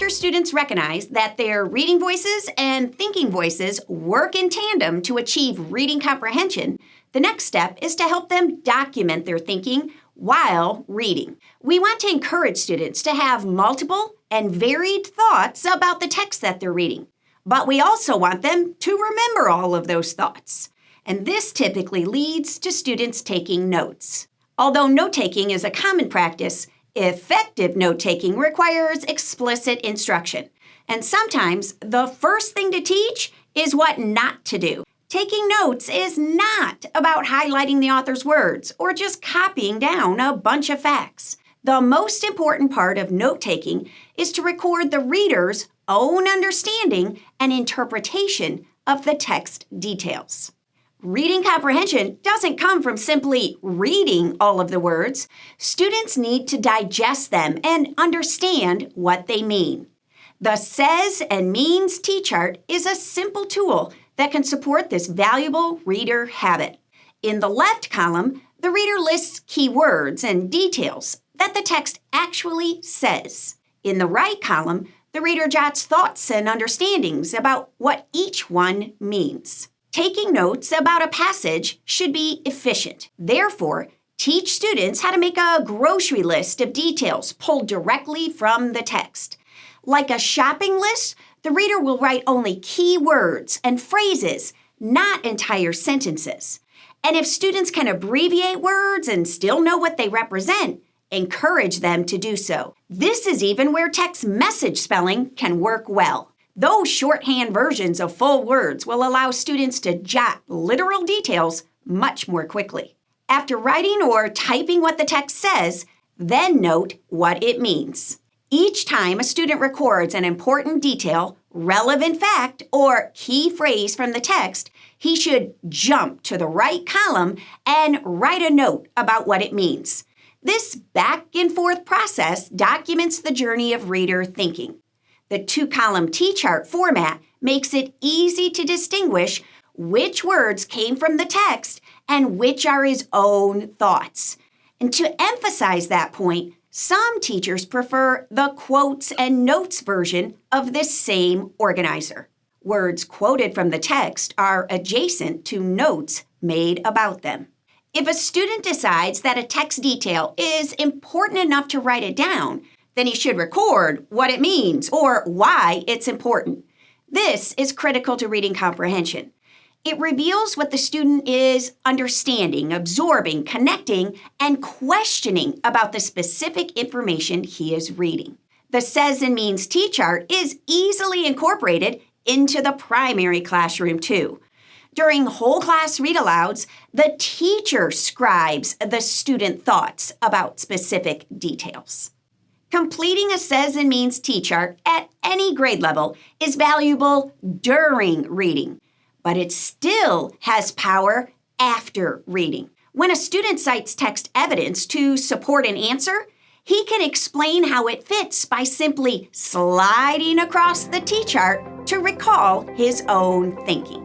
After students recognize that their reading voices and thinking voices work in tandem to achieve reading comprehension, the next step is to help them document their thinking while reading. We want to encourage students to have multiple and varied thoughts about the text that they're reading, but we also want them to remember all of those thoughts. And this typically leads to students taking notes. Although note-taking is a common practice, effective note-taking requires explicit instruction. And sometimes the first thing to teach is what not to do. Taking notes is not about highlighting the author's words or just copying down a bunch of facts. The most important part of note-taking is to record the reader's own understanding and interpretation of the text details. Reading comprehension doesn't come from simply reading all of the words. Students need to digest them and understand what they mean. The Says and Means T-chart is a simple tool that can support this valuable reader habit. In the left column, the reader lists key words and details that the text actually says. In the right column, the reader jots thoughts and understandings about what each one means. Taking notes about a passage should be efficient. Therefore, teach students how to make a grocery list of details pulled directly from the text. Like a shopping list, the reader will write only key words and phrases, not entire sentences. And if students can abbreviate words and still know what they represent, encourage them to do so. This is even where text message spelling can work well. Those shorthand versions of full words will allow students to jot literal details much more quickly. After writing or typing what the text says, then note what it means. Each time a student records an important detail, relevant fact, or key phrase from the text, he should jump to the right column and write a note about what it means. This back and forth process documents the journey of reader thinking. The two-column T-chart format makes it easy to distinguish which words came from the text and which are his own thoughts. And to emphasize that point, some teachers prefer the quotes and notes version of this same organizer. Words quoted from the text are adjacent to notes made about them. If a student decides that a text detail is important enough to write it down, then he should record what it means or why it's important. This is critical to reading comprehension. It reveals what the student is understanding, absorbing, connecting, and questioning about the specific information he is reading. The Says and Means T-chart is easily incorporated into the primary classroom too. During whole class read-alouds, the teacher scribes the student thoughts about specific details. Completing a Says and Means T-chart at any grade level is valuable during reading, but it still has power after reading. When a student cites text evidence to support an answer, he can explain how it fits by simply sliding across the T-chart to recall his own thinking.